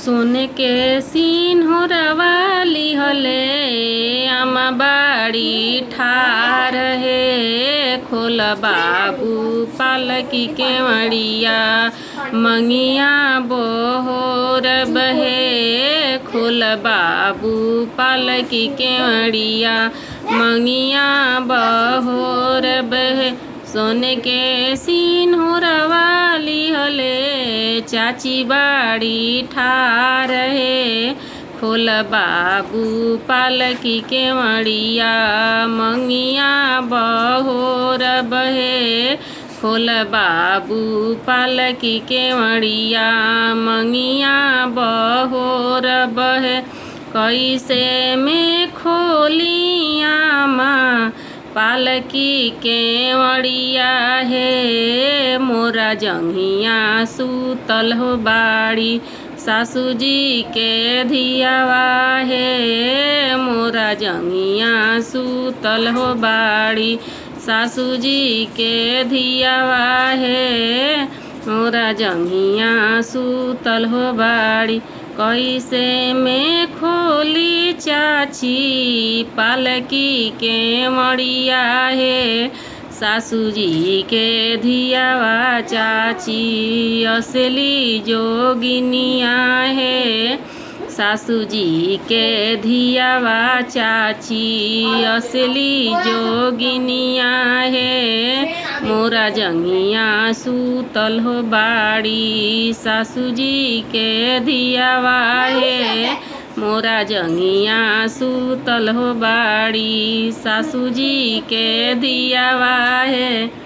सोने के सिंहरवाली हले आमा बाड़ी ठार हे। खोल बाबू पालकी के मड़िया मंगिया बोहर बहे। खोल बाबू पालकी के मड़िया मंगिया बहोर बहे। सोने के सिंहरवाली हले चाची बाड़ी ठार हे। खोल बाबू पालकी के मड़िया मंगिया बहोर बहे। खोल बाबू पालकी के मड़िया मंगिया बहोर बहे। कैसे में खोलिया माँ पालकी के मड़िया हे। मोरा जंघिया सूतल हो बाड़ी सासू जी के धियावा हे। मोरा जंघिया सूतल हो बाड़ी सासू जी के धियावा हे। मोरा जंघिया सूतल हो बाड़ी कैसे में खोली चाची पालकी के मड़िया हे। सासू जी के धियावा चाची असली जोगिनिया हे। सासू जी के धियावा चाची असली जोगिनिया हे। मोरा जंघिया सूतल हो बाड़ी सासू जी के धियावा हे। मोरा जंघिया सूतल हो बाड़ी सासू जी के धियावा हे।